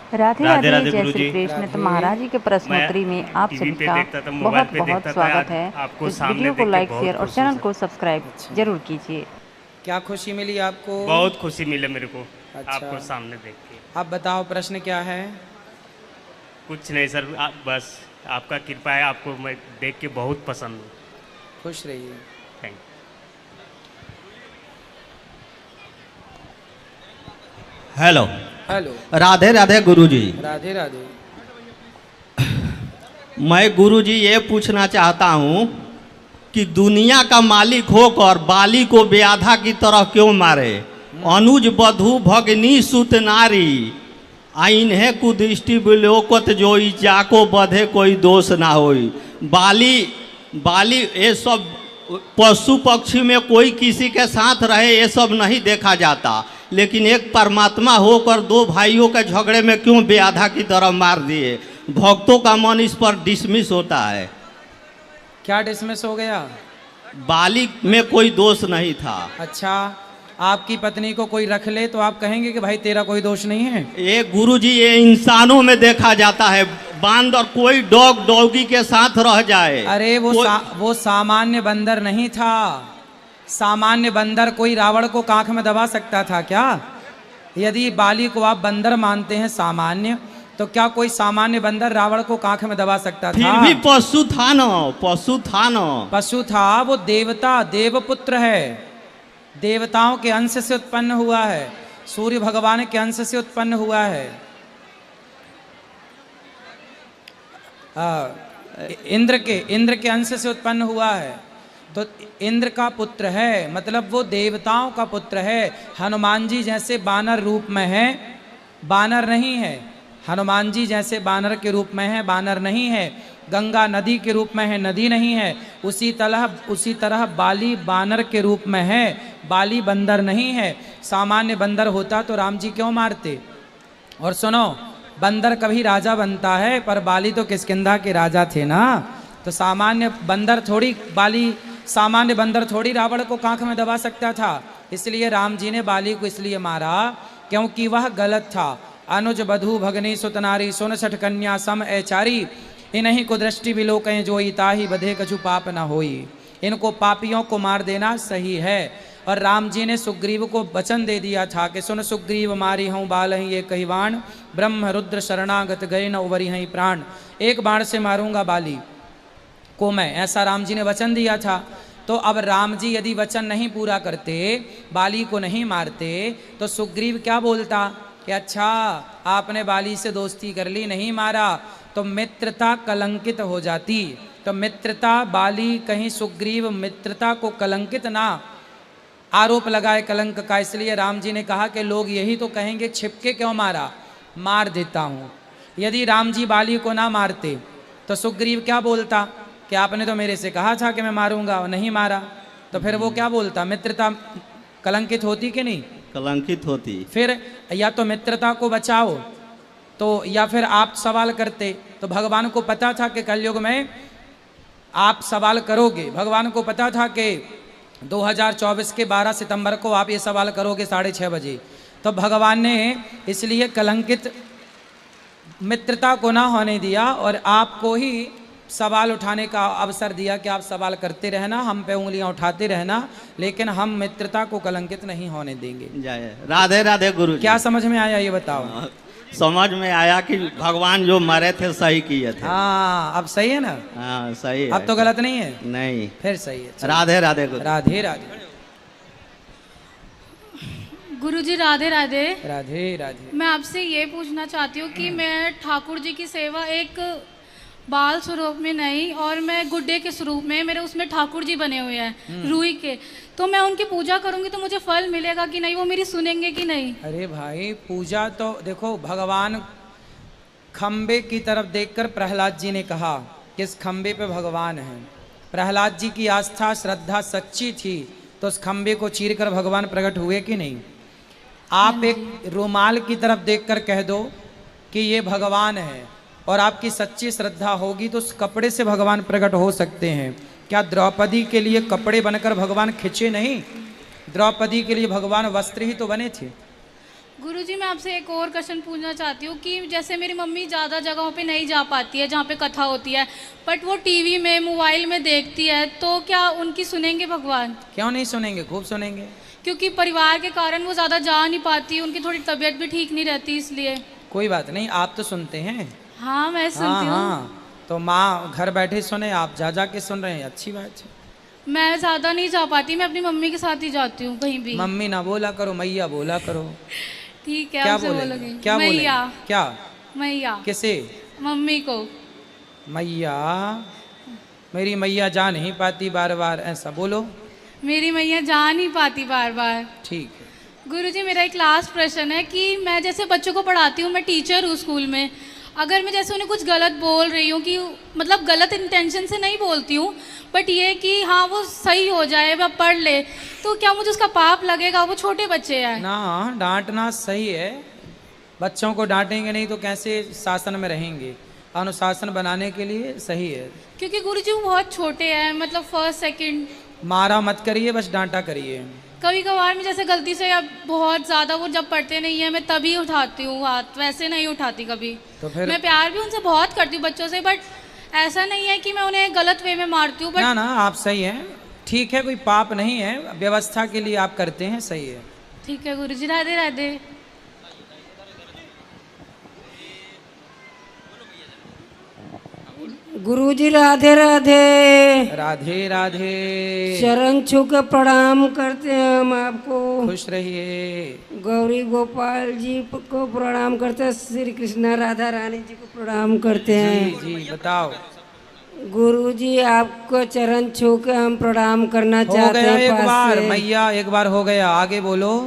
राधे राधे राधे राधे जय गुरुजी। श्री कृष्ण। तो राधे। महाराज जी के प्रश्नोत्तरी में आप टीवी सभी पे का देखता था, मोबाइल बहुत पे बहुत देखता था, स्वागत आज है। आपको इस सामने वीडियो को देख के लाइक बहुत शेयर और खुश हूँ चैनल सर। को सब्सक्राइब अच्छा। जरूर कीजिए। क्या खुशी मिली आपको? बहुत खुशी मिले मेरे को अच्छा। आपको सामने देख के। आप बताओ प्रश्न क्या है? कुछ नहीं सर, आप बस आपका कृपा है, आपको मैं देख के बहुत पसंद हूँ। खुश रहिए। Thank hello. Hello. Radhe Radhe Guruji. Radhe Radhe. मैं गुरुजी ये पूछना चाहता हूँ कि दुनिया का मालिक होकर बाली को व्याधा की तरह क्यों मारे? अनुज बधु भगनी सुत नारी आइन्हे कुदृष्टि विलोकत जोई जाको बधे कोई दोष ना होई। बाली बाली ये सब पशु पक्षी में कोई किसी के साथ रहे ये सब नहीं देखा जाता, लेकिन एक परमात्मा होकर दो भाइयों के झगड़े में क्यों व्याधा की तरह मार दिए? भक्तों का मन इस पर डिसमिस होता है। क्या डिसमिस हो गया? बाली में कोई दोष नहीं था। अच्छा, आपकी पत्नी को कोई रख ले तो आप कहेंगे कि भाई तेरा कोई दोष नहीं है? ये गुरुजी ये इंसानों में देखा जाता है। बांदर कोई डॉगी के साथ रह जाए। अरे वो सामान्य बंदर नहीं था। सामान्य बंदर कोई रावण को कांख में दबा सकता था क्या? यदि बाली को आप बंदर मानते हैं सामान्य, तो क्या कोई सामान्य बंदर रावण को कांख में दबा सकता था? फिर भी पशु था न, पशु था न। पशु था। वो देवता, देवपुत्र है, देवताओं के अंश से उत्पन्न हुआ है, सूर्य भगवान के अंश से उत्पन्न हुआ है। इंद्र के अंश से उत्पन्न हुआ है, तो इंद्र का पुत्र है, मतलब वो देवताओं का पुत्र है। हनुमान जी जैसे बानर रूप में है, बानर नहीं है। हनुमान जी जैसे बानर के रूप में है, बानर नहीं है। गंगा नदी के रूप में है, नदी नहीं है। उसी तरह बाली बानर के रूप में है, बाली बंदर नहीं है। सामान्य बंदर होता तो राम जी क्यों मारते? और सुनो, बंदर कभी राजा बनता है, पर बाली तो किष्किंधा के राजा थे ना। तो सामान्य बंदर थोड़ी रावण को कांख में दबा सकता था। इसलिए राम जी ने बाली को इसलिए मारा क्योंकि वह गलत था। अनुज बधु भगनी सुतनारी सुन छठ कन्या सम ऐचारी इन्हीं को दृष्टि विलोकएं जोई ताही बधे कछु पाप न होई। इनको पापियों को मार देना सही है। और राम जी ने सुग्रीव को वचन दे दिया था कि सुन सुग्रीव मारी हूँ बाल ही ये कही बाण ब्रह्म रुद्र शरणागत गए न उवरी हई प्राण। एक बाण से मारूंगा बाली को मैं, ऐसा राम जी ने वचन दिया था। तो अब राम जी यदि वचन नहीं पूरा करते, बाली को नहीं मारते, तो सुग्रीव क्या बोलता कि अच्छा आपने बाली से दोस्ती कर ली, नहीं मारा, तो मित्रता कलंकित हो जाती। तो मित्रता, बाली कहीं सुग्रीव मित्रता को कलंकित ना आरोप लगाए कलंक का, इसलिए राम जी ने कहा कि लोग यही तो कहेंगे छिपके क्यों मारा, मार देता हूँ। यदि राम जी बाली को ना मारते तो सुग्रीव क्या बोलता कि आपने तो मेरे से कहा था कि मैं मारूंगा और नहीं मारा, तो फिर वो क्या बोलता? मित्रता कलंकित होती कि नहीं? कलंकित होती। फिर या तो मित्रता को बचाओ, तो या फिर आप सवाल करते। तो भगवान को पता था कि कलयुग में आप सवाल करोगे। भगवान को पता था कि 2024 के 12 सितंबर को आप ये सवाल करोगे 6:30 बजे। तो भगवान ने इसलिए कलंकित मित्रता को ना होने दिया और आपको ही सवाल उठाने का अवसर दिया कि आप सवाल करते रहना, हम पे उंगलियां उठाते रहना, लेकिन हम मित्रता को कलंकित नहीं होने देंगे। जय राधे राधे गुरु। क्या समझ में आया ये बताओ? समझ में आया कि भगवान जो मरे थे सही किए थे। हाँ, अब सही है ना? हाँ सही है। अब तो गलत नहीं है? नहीं, फिर सही है। राधे राधे गुरु। राधे राधे। गुरुजी राधे राधे। राधे राधे। मैं आपसे ये पूछना चाहती हूँ कि मैं ठाकुर जी की सेवा एक बाल स्वरूप में नहीं, और मैं गुड्डे के स्वरूप में, मेरे उसमें ठाकुर जी बने हुए हैं रूई के, तो मैं उनकी पूजा करूंगी तो मुझे फल मिलेगा कि नहीं? वो मेरी सुनेंगे कि नहीं? अरे भाई, पूजा तो देखो, भगवान खम्बे की तरफ देखकर प्रहलाद जी ने कहा कि इस खम्बे पे भगवान है। प्रहलाद जी की आस्था श्रद्धा सच्ची थी, तो उस खम्बे को चीरकर भगवान प्रकट हुए कि नहीं? आप एक रुमाल की तरफ देखकर कह दो कि ये भगवान है, और आपकी सच्ची श्रद्धा होगी तो उस कपड़े से भगवान प्रकट हो सकते हैं। क्या द्रौपदी के लिए कपड़े बनकर भगवान खिंचे नहीं? द्रौपदी के लिए भगवान वस्त्र ही तो बने थे। गुरुजी मैं आपसे एक और क्वेश्चन पूछना चाहती हूँ कि जैसे मेरी मम्मी ज़्यादा जगहों पे नहीं जा पाती है जहाँ पे कथा होती है, बट वो टीवी में मोबाइल में देखती है, तो क्या उनकी सुनेंगे भगवान? क्यों नहीं सुनेंगे, खूब सुनेंगे। क्योंकि परिवार के कारण वो ज़्यादा जा नहीं पाती, उनकी थोड़ी तबीयत भी ठीक नहीं रहती, इसलिए। कोई बात नहीं, आप तो सुनते हैं। हाँ मैं हाँ सुनती हूँ। हाँ, तो माँ घर बैठे सुने, आप जा के सुन रहे हैं, अच्छी बात है। मैं ज़्यादा नहीं जा पाती, मैं अपनी मम्मी के साथ ही जाती हूँ कहीं भी। मम्मी ना बोला करो, मैया बोला करो। ठीक है, क्या आपसे बोलेंगे, बोलूंगी। क्या बोलेंगे, मैया। क्या मैया। किसे? मम्मी को। मैया, मेरी मैया जा नहीं पाती बार बार, ऐसा बोलो। मेरी मैया जा नहीं पाती बार बार। ठीक है। गुरुजी मेरा एक लास्ट प्रश्न है कि मैं जैसे बच्चों को पढ़ाती हूँ, मैं टीचर हूँ स्कूल में, अगर मैं जैसे उन्हें कुछ गलत बोल रही हूँ, कि मतलब गलत इंटेंशन से नहीं बोलती हूँ, बट ये कि हाँ वो सही हो जाए, वह पढ़ ले, तो क्या मुझे उसका पाप लगेगा? वो छोटे बच्चे हैं ना, डांटना सही है, बच्चों को डांटेंगे नहीं तो कैसे शासन में रहेंगे, अनुशासन बनाने के लिए सही है। क्योंकि गुरुजी वो बहुत छोटे हैं, मतलब फर्स्ट सेकंड। मारा मत करिए, बस डांटा करिए। कभी कभार में जैसे गलती से, अब बहुत ज़्यादा वो जब पढ़ते नहीं है मैं तभी उठाती हूँ हाथ, वैसे नहीं उठाती कभी। तो फिर मैं प्यार भी उनसे बहुत करती हूँ बच्चों से, बट ऐसा नहीं है कि मैं उन्हें गलत वे में मारती हूँ। ना बट ना, आप सही हैं, ठीक है, कोई पाप नहीं है, व्यवस्था के लिए आप करते हैं, सही है। ठीक है गुरुजी, राधे राधे। गुरुजी राधे राधे। राधे राधे। चरण छू के प्रणाम करते हैं हम आपको। खुश रहिए। गौरी गोपाल जी को प्रणाम करते हैं, श्री कृष्णा राधा रानी जी को प्रणाम करते हैं। जी जी बताओ। गुरुजी आपको चरण छू के हम प्रणाम करना हो चाहते गया हैं। एक पास बार से। मैया, एक बार हो गया, आगे बोलो।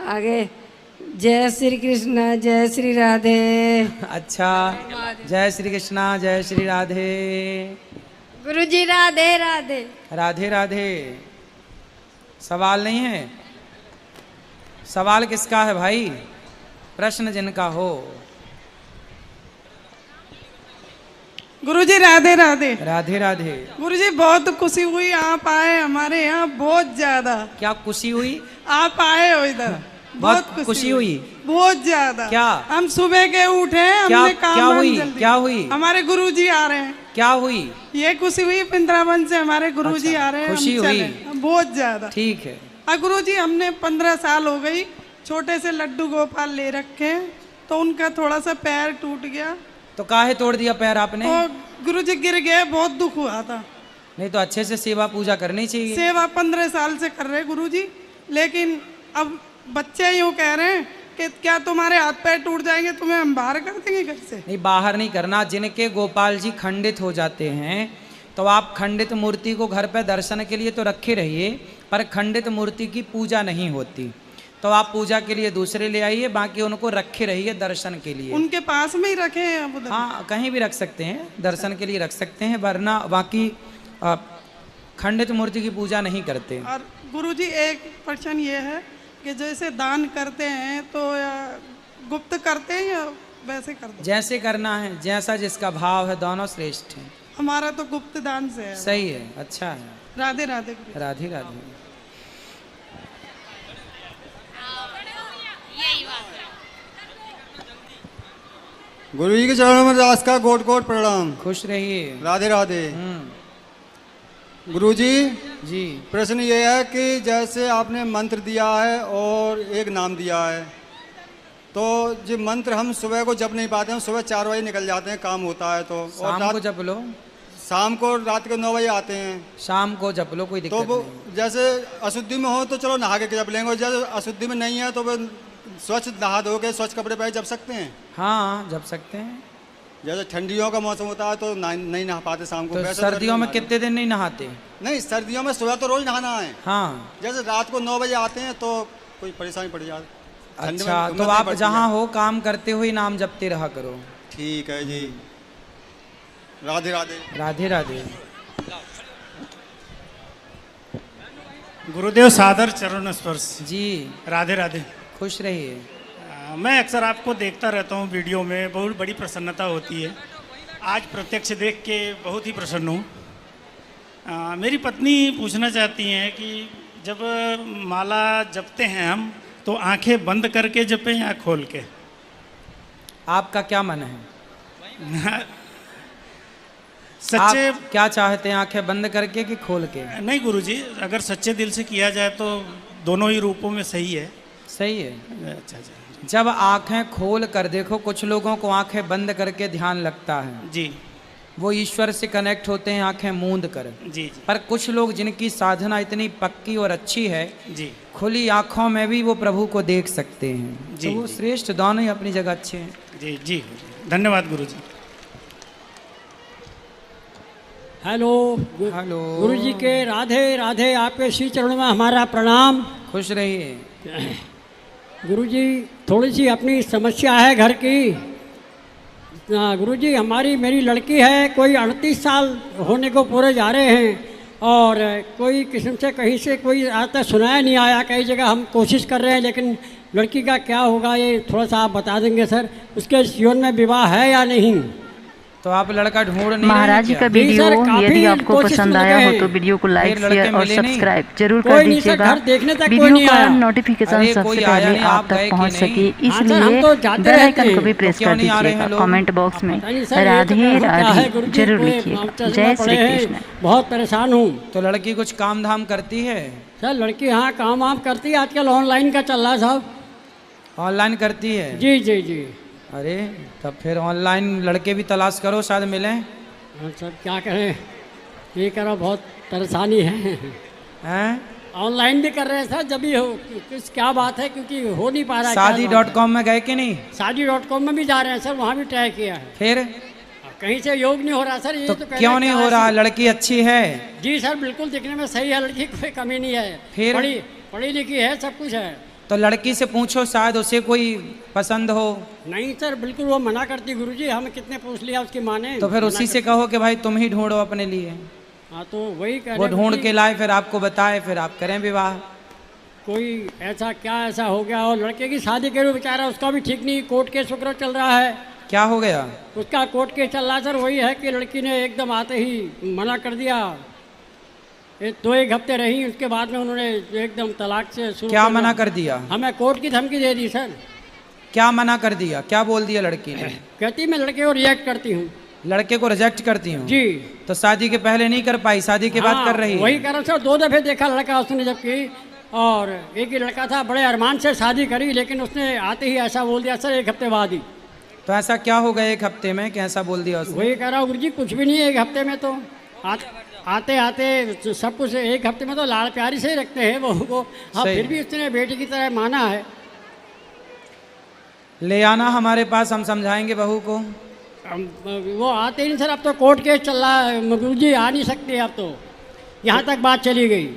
आगे जय श्री कृष्णा जय श्री राधे। अच्छा, जय श्री कृष्णा जय श्री राधे। गुरुजी राधे राधे। राधे राधे। सवाल नहीं है? सवाल किसका है भाई? प्रश्न जिनका हो। गुरुजी राधे राधे। राधे राधे। गुरुजी बहुत खुशी हुई आप आए हमारे यहाँ, बहुत ज्यादा। क्या खुशी हुई? आप आए हो इधर, बहुत खुशी हुई। बहुत ज्यादा। क्या? हम सुबह के उठे, क्या हमने काम क्या वाम हुई? जल्दी। क्या हुई? हमारे गुरुजी आ रहे हैं। क्या हुई? ये खुशी हुई वृंदावन से हमारे गुरुजी अच्छा, आ रहे हैं, खुशी हम चले। हुई। बहुत ज्यादा। ठीक है। गुरुजी हमने 15 साल हो गई छोटे से लड्डू गोपाल ले रखे हैं, तो उनका थोड़ा सा पैर टूट गया। तो काहे तोड़ दिया पैर आपने? और गुरुजी गिर गए, बहुत दुख हुआ था। नहीं तो अच्छे से सेवा पूजा करनी चाहिए। सेवा 15 साल से कर रहे गुरुजी, लेकिन अब बच्चे यूँ कह रहे हैं कि क्या तुम्हारे हाथ पैर टूट जाएंगे, तुम्हें हम बाहर कर देंगे घर से। नहीं, बाहर नहीं करना। जिनके गोपाल जी खंडित हो जाते हैं तो आप खंडित मूर्ति को घर पे दर्शन के लिए तो रखे रहिए, पर खंडित मूर्ति की पूजा नहीं होती, तो आप पूजा के लिए दूसरे ले आइए, बाकी उनको रखे रहिए दर्शन के लिए। उनके पास में ही रखे हैं अब उधर। हाँ, कहीं भी रख सकते हैं, दर्शन के लिए रख सकते हैं, वरना बाकी खंडित मूर्ति की पूजा नहीं करते। और गुरुजी एक प्रश्न ये है कि जैसे दान करते हैं तो गुप्त करते हैं या वैसे करते हैं? जैसे करना है, जैसा जिसका भाव है, दोनों श्रेष्ठ हैं। हमारा तो गुप्त दान से है। सही है, अच्छा है। राधे राधे। राधे राधे। गुरु जी के चरणों में दास का कोट कोट प्रणाम। खुश रहिए। राधे राधे। गुरु जी जी। प्रश्न ये है कि जैसे आपने मंत्र दिया है और एक नाम दिया है, तो जो मंत्र हम सुबह को जप नहीं पाते हैं, सुबह 4 बजे निकल जाते हैं, काम होता है तो, और शाम को जप लो। शाम को रात के 9 बजे आते हैं। शाम को जप लो, कोई तो दिक्कत वो नहीं। जैसे अशुद्धि में हो तो चलो नहा के जप लेंगे, और जैसे अशुद्धि में नहीं है तो वो स्वच्छ नहा धो के स्वच्छ कपड़े पहन जप सकते हैं। हाँ, जप सकते हैं। जैसे ठंडियों का मौसम होता है तो नहीं नहा पाते शाम को। तो वैसे सर्दियों में नहा कितने दिन नहीं नहाते? नहीं, सर्दियों में सुबह तो रोज नहाना है। हाँ। जैसे रात को 9 बजे आते हैं तो कोई परेशानी पड़ जाती। अच्छा, तो आप जहाँ हो काम करते हुए नाम जपते रहा करो। ठीक है जी। राधे राधे। राधे राधे। गुरुदेव सादर चरण स्पर्श। जी। राधे राधे। खुश रहिए। मैं अक्सर आपको देखता रहता हूँ वीडियो में, बहुत बड़ी प्रसन्नता होती है। आज प्रत्यक्ष देख के बहुत ही प्रसन्न हूँ। मेरी पत्नी पूछना चाहती हैं कि जब माला जपते हैं हम तो आंखें बंद करके जपें या खोल के? आपका क्या मन है? सच्चे आप क्या चाहते हैं, आंखें बंद करके कि खोल के? नहीं गुरुजी, अगर सच्चे दिल से किया जाए तो दोनों ही रूपों में सही है। सही है। अच्छा अच्छा जब आंखें खोल कर देखो, कुछ लोगों को आंखें बंद करके ध्यान लगता है, जी वो ईश्वर से कनेक्ट होते हैं आंखें मूंद कर। जी जी पर कुछ लोग जिनकी साधना इतनी पक्की और अच्छी है, जी खुली आंखों में भी वो प्रभु को देख सकते हैं। जी, तो वो जी। श्रेष्ठ, दोनों ही अपनी जगह अच्छे हैं। जी जी, धन्यवाद गुरुजी। हेलो हेलो गुरु जी के राधे राधे, आपके श्री चरणों में हमारा प्रणाम। खुश रहिए। गुरु जी थोड़ी सी अपनी समस्या है घर की। गुरु जी मेरी लड़की है, कोई 38 साल होने को पूरे जा रहे हैं और कोई किस्म से कहीं से कोई आज तक सुनाया नहीं आया। कई जगह हम कोशिश कर रहे हैं लेकिन लड़की का क्या होगा ये थोड़ा सा आप बता देंगे सर। उसके जीवन में विवाह है या नहीं? तो आप लड़का ढूंढ नहीं महाराज जी का वीडियो यदि आपको पसंद आया हो तो वीडियो को लाइक, शेयर और सब्सक्राइब जरूर कर दीजिएगा। वीडियो का नोटिफिकेशन सबसे पहले आप तक पहुंच सके, इसलिए बेल आइकन को भी प्रेस कर दीजिएगा। कमेंट बॉक्स में राधे राधे जरूर लिखिएगा। जय श्री कृष्ण। बहुत परेशान हूँ। तो लड़की कुछ काम धाम करती है? सर लड़की हाँ काम वाम करती है, आजकल ऑनलाइन का चल रहा है साहब। ऑनलाइन करती है? जी जी जी। अरे तब फिर ऑनलाइन लड़के भी तलाश करो, शायद मिले। सर क्या करें, ये करो बहुत परेशानी है। हैं? ऑनलाइन भी कर रहे हैं सर, जब भी हो कुछ क्या बात है क्योंकि हो नहीं पा रहा है। शादी.com में गए कि नहीं? शादी.com में भी जा रहे हैं सर, वहाँ भी ट्राई किया है, फिर कहीं से योग नहीं हो रहा सर। ये तो क्यों नहीं हो रहा? लड़की अच्छी है? जी सर बिल्कुल दिखने में सही है, लड़की कोई कमी नहीं है, फिर पढ़ी लिखी है, सब कुछ है। तो लड़की से पूछो, शायद उसे कोई पसंद हो। नहीं सर बिल्कुल वो मना करती गुरुजी, हमें कितने पूछ लिया उसकी माँ ने। तो फिर उसी से कहो कि भाई तुम ही ढूंढो अपने लिए। हाँ तो वही कह वो ढूंढ के लाए, फिर आपको बताए, फिर आप करें विवाह। कोई ऐसा क्या ऐसा हो गया? और लड़के की शादी करो बेचारा, उसका भी ठीक नहीं, कोर्ट केस वगैरह चल रहा है। क्या हो गया? उसका कोर्ट केस चल रहा है सर। वही है कि लड़की ने एकदम आते ही मना कर दिया। 2-1 हफ्ते रही, उसके बाद में उन्होंने एकदम तलाक से शुरू। क्या मना कर दिया? हमें कोर्ट की धमकी दे दी सर। क्या मना कर दिया? क्या बोल दिया लड़की ने? कहती मैं लड़के को रिजेक्ट करती हूँ। लड़के को रिजेक्ट करती हूँ? जी। तो शादी के पहले नहीं कर पाई, शादी के बाद कर रही है? वही कर सर, 2 दफे देखा लड़का उसने जबकि, और एक ही लड़का था, बड़े अरमान से शादी करी, लेकिन उसने आते ही ऐसा बोल दिया सर 1 हफ्ते बाद ही। तो ऐसा क्या हो गया 1 हफ्ते में, कैसा बोल दिया उसने? वही कह रहा हूँ गुरुजी, कुछ भी नहीं है 1 हफ्ते में। तो आते आते सब कुछ 1 हफ्ते में तो लाड़ प्यारी से ही रखते हैं बहू को। हाँ फिर भी उसने बेटी की तरह माना है। ले आना हमारे पास, हम समझाएंगे बहू को। वो आते ही नहीं सर, अब तो कोर्ट केस चल रहा है गुरुजी, आ नहीं सकते अब तो, यहाँ तक बात चली गई।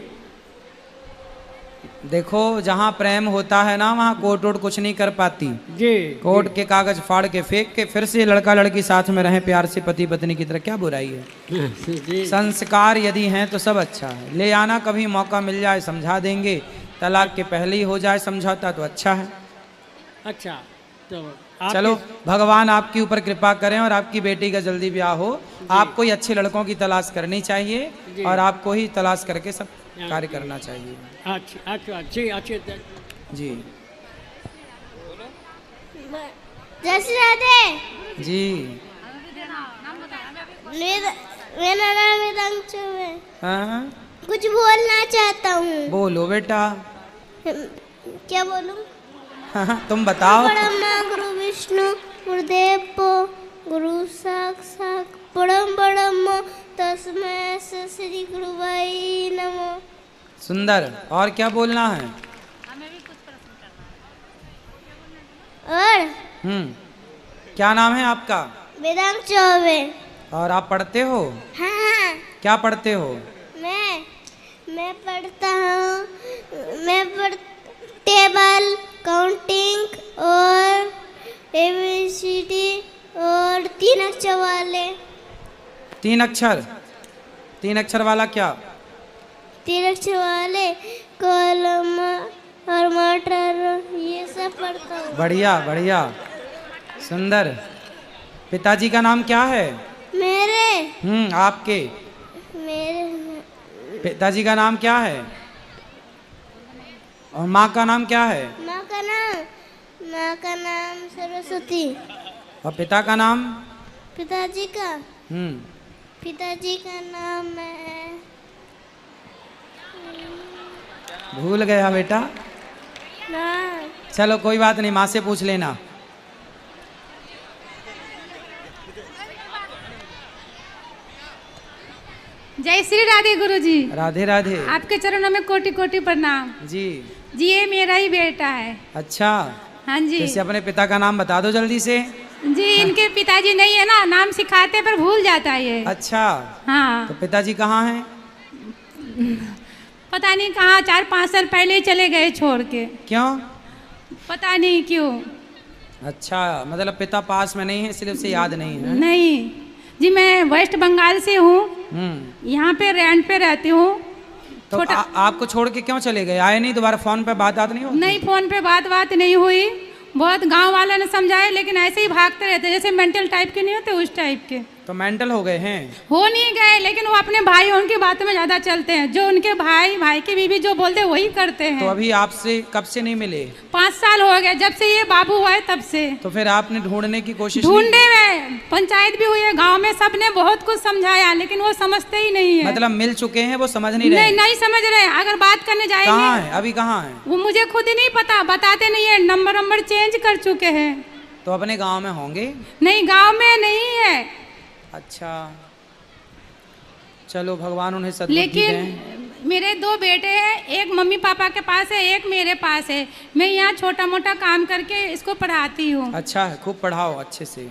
देखो जहाँ प्रेम होता है ना, वहाँ कोर्ट वोट कुछ नहीं कर पाती जी। कोर्ट के कागज फाड़ के फेंक के फिर से लड़का लड़की साथ में रहें प्यार से, पति पत्नी की तरह, क्या बुराई है? संस्कार यदि हैं तो सब अच्छा है। ले आना, कभी मौका मिल जाए समझा देंगे। तलाक के पहले ही हो जाए समझौता तो अच्छा है। अच्छा तो चलो भगवान आपके ऊपर कृपा करें और आपकी बेटी का जल्दी ब्याह हो। आपको ही अच्छे लड़कों की तलाश करनी चाहिए और आपको ही तलाश करके सब कार्य करना चाहिए। अच्छा अच्छा अच्छी अच्छी जी। जैसे राधे जी। मेरा नाम वेदांशु है। हाँ कुछ बोलना चाहता हूँ। बोलो बेटा। क्या बोलूँ? तुम बताओ। ब्रह्मा गुरु विष्णु गुरुदेव को गुरु साक्षात परम ब्रह्म तस्मै श्री गुरु भाई नमो। सुंदर। और क्या बोलना है? और क्या नाम है आपका? वेदांत चौबे। और आप पढ़ते हो? हाँ। क्या पढ़ते हो? मैं पढ़ता हूँ, टेबल काउंटिंग और एबीसीडी और 3 अक्षर वाले। 3 अक्षर? 3 अक्षर वाला क्या? 3 अक्षर वाले कॉलम और मटर, ये सब पढ़ता हूँ। बढ़िया बढ़िया, सुंदर। पिताजी का नाम क्या है? मेरे। आपके? मेरे पिताजी का नाम क्या है? और माँ का नाम क्या है? माँ माँ का नाम सरस्वती। और पिता का नाम? पिताजी का पिताजी का नाम है, भूल गया बेटा। ना चलो कोई बात नहीं, माँ से पूछ लेना। जय श्री राधे गुरुजी। राधे राधे। आपके चरणों में कोटि कोटि प्रणाम। जी जी, ये मेरा ही बेटा है। अच्छा, हाँ जी। जैसे अपने पिता का नाम बता दो जल्दी से। जी, इनके पिताजी नहीं है ना, नाम सिखाते पर भूल जाता है ये। अच्छा हाँ। तो पिताजी कहाँ हैं? पता नहीं कहाँ, 4-5 साल पहले ही चले गए छोड़ के। क्यों? पता नहीं क्यों। अच्छा, मतलब पिता पास में नहीं है इसलिए उसे याद नहीं है? नहीं जी, मैं वेस्ट बंगाल से हूँ, यहाँ पे रेंट पे रहती हूँ। तो आपको छोड़ के क्यों चले गए? आए नहीं दोबारा? फोन पे बात नहीं होती? नहीं, फोन पे बात नहीं हुई। बहुत गांव वालों ने समझाया, लेकिन ऐसे ही भागते रहते, जैसे मेंटल टाइप के नहीं होते उस टाइप के। तो मेंटल हो गए हैं? हो नहीं गए, लेकिन वो अपने भाई उनकी बातों में ज्यादा चलते हैं। जो उनके भाई की बीवी जो बोलते हैं वही करते हैं। तो अभी आपसे कब से नहीं मिले? 5 साल हो गए, जब से ये बाबू हुआ है तब से। तो फिर आपने ढूंढने की कोशिश? ढूंढे में पंचायत भी हुई है, गांव में सबने बहुत कुछ समझाया, लेकिन वो समझते ही नहीं है। मतलब मिल चुके हैं, वो समझ नहीं रहे? नहीं समझ रहे। अगर बात करने जाएंगे। कहाँ है अभी? कहाँ है वो मुझे खुद ही नहीं पता, बताते नहीं है। नंबर चेंज कर चुके हैं। तो अपने गाँव में होंगे? नहीं, गाँव में नहीं है। अच्छा, चलो भगवान उन्हें सद्बुद्धि दें। लेकिन मेरे 2 बेटे हैं, एक मम्मी पापा के पास है, एक मेरे पास है। मैं यहाँ छोटा मोटा काम करके इसको पढ़ाती हूँ। अच्छा है, खूब पढ़ाओ अच्छे से,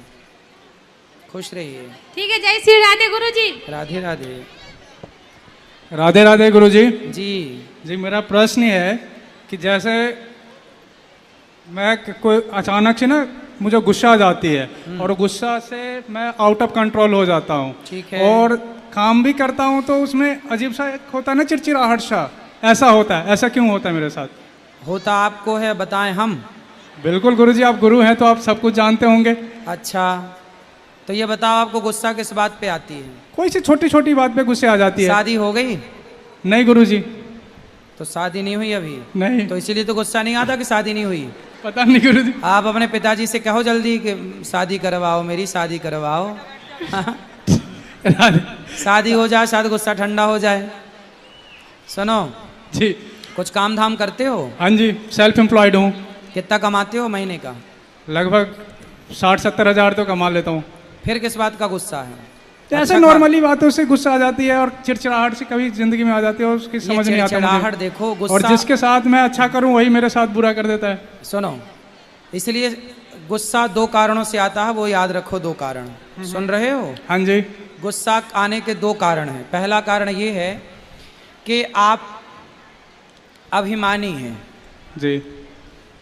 खुश रहिए। ठीक है। जय श्री राधे गुरुजी। राधे राधे। राधे राधे गुरुजी। जी जी, मेरा प्रश्न है कि जैसे मैं कोई अचानक से ना मुझे गुस्सा आ जाती है और गुस्सा से मैं आउट ऑफ कंट्रोल हो जाता हूँ। ठीक है। और काम भी करता हूँ तो उसमें अजीब सा एक होता है ना, चिड़चिड़ाहट सा, ऐसा होता है। ऐसा क्यों होता है मेरे साथ? होता आपको है, बताएं हम? बिल्कुल गुरुजी, आप गुरु हैं तो आप सब कुछ जानते होंगे। अच्छा, तो ये बताओ आपको गुस्सा किस बात पे आती है? कोई सी छोटी छोटी बात पे गुस्से आ जाती है। शादी हो गई? नहीं गुरुजी। तो शादी नहीं हुई अभी? नहीं। तो इसीलिए तो गुस्सा नहीं आता कि शादी नहीं हुई? पता नहीं गुरुजी। आप अपने पिताजी से कहो जल्दी कि शादी करवाओ, मेरी शादी करवाओ। शादी हो जाए, शायद गुस्सा ठंडा हो जाए। सुनो जी, कुछ काम धाम करते हो? हाँ जी, सेल्फ एम्प्लॉयड हूँ। कितना कमाते हो महीने का? लगभग 60-70 हज़ार तो कमा लेता हूँ। फिर किस बात का गुस्सा है? तो ऐसे नॉर्मली बातों से गुस्सा आ जाती है और चिड़चिड़ाहट से कभी जिंदगी में आ जाती है और उसकी समझ नहीं आता चिड़चिड़ाहट देखो, गुस्सा। और जिसके साथ मैं अच्छा करूं वही मेरे साथ बुरा कर देता है। सुनो, इसलिए गुस्सा 2 कारणों से आता है, वो याद रखो। 2 कारण सुन रहे हो? हाँ जी। गुस्सा आने के 2 कारण हैं। पहला कारण ये है कि आप अभिमानी हैं। जी।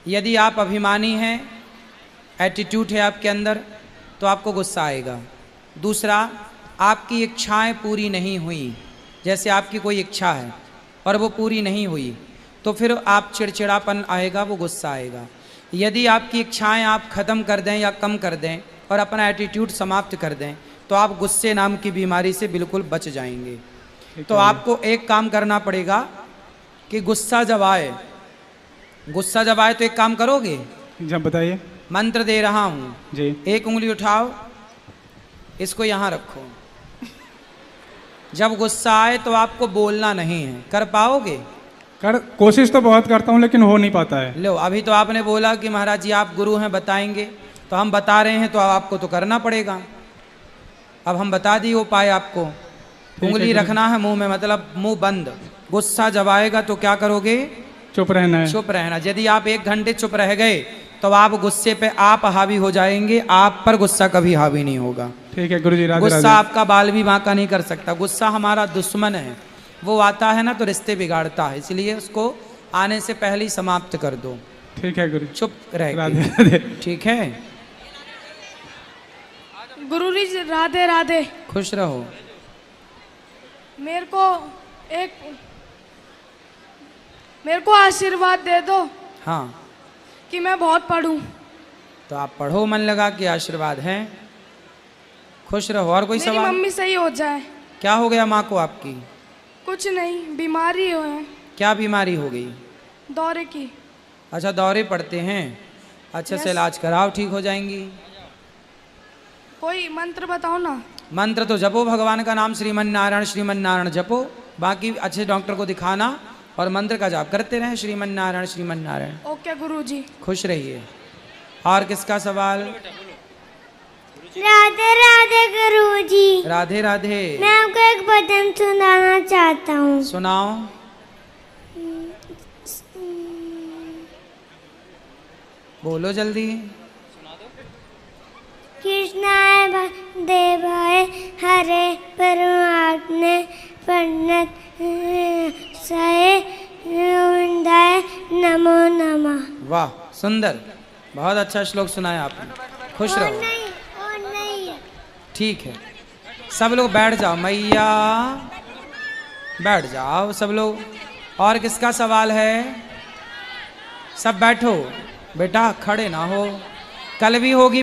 यदि आप अभिमानी हैं, एटीट्यूड है आपके अंदर, तो आपको गुस्सा आएगा। दूसरा, आपकी इच्छाएं पूरी नहीं हुई। जैसे आपकी कोई इच्छा है और वो पूरी नहीं हुई, तो फिर आप चिड़चिड़ापन आएगा, वो गुस्सा आएगा। यदि आपकी इच्छाएं आप ख़त्म कर दें या कम कर दें और अपना एटीट्यूड समाप्त कर दें, तो आप गुस्से नाम की बीमारी से बिल्कुल बच जाएंगे। तो आपको एक काम करना पड़ेगा कि गुस्सा जब आए तो एक काम करोगे? जब बताइए। मंत्र दे रहा हूँ जी। एक उंगली उठाओ, इसको यहाँ रखो। जब गुस्सा आए तो आपको बोलना नहीं है। कर पाओगे? कोशिश तो बहुत करता हूँ लेकिन हो नहीं पाता है। लो, अभी तो आपने बोला कि महाराज जी आप गुरु हैं, बताएंगे, तो हम बता रहे हैं, तो आपको तो करना पड़ेगा। अब हम बता दिए उपाय आपको। उंगली रखना है मुंह में, मतलब मुंह बंद। गुस्सा जब आएगा तो क्या करोगे? चुप रहना है। चुप रहना। यदि आप 1 घंटे चुप रह गए तो आप गुस्से पे आप हावी हो जाएंगे, आप पर गुस्सा कभी हावी नहीं होगा। ठीक है गुरुजी। राधे गुस्सा राधे। आपका बाल भी बांका नहीं कर सकता। गुस्सा हमारा दुश्मन है, वो आता है ना तो रिश्ते बिगाड़ता है, इसलिए उसको आने से पहले ही समाप्त कर दो। ठीक है गुरु। चुप रह राधे। ठीक है गुरुजी। राधे राधे। खुश रहो। मेरे को आशीर्वाद दे दो। हाँ, कि मैं बहुत पढ़ूं। तो आप पढ़ो मन लगा के, आशीर्वाद है। खुश रहो। और कोई सवाल? मेरी मम्मी सही हो जाए। क्या हो गया माँ को आपकी? कुछ नहीं, बीमारी है। क्या बीमारी हो गई? दौरे की। अच्छा, दौरे पड़ते हैं। अच्छे से इलाज कराओ, ठीक हो जाएंगी। कोई मंत्र बताओ ना। मंत्र तो जपो, भगवान का नाम श्रीमन नारायण जपो, बाकी अच्छे डॉक्टर को दिखाना और मंत्र का जाप करते रहे, श्रीमन नारायण। ओके गुरुजी। खुश रहिए। और किसका सवाल? राधे राधे गुरुजी। राधे राधे। मैं आपको एक भजन सुनाना चाहता हूँ। सुनाओ। बोलो जल्दी। कृष्णाय देवाय हरे परमात्मे प्रणत साय गोविंदाय नमो नमः। वाह, सुंदर, बहुत अच्छा श्लोक सुनाया आपने। खुश रहो। ठीक है, सब लोग बैठ जाओ, मैया बैठ जाओ सब लोग। और किसका सवाल है? सब बैठो बेटा, खड़े ना हो, कल भी होगी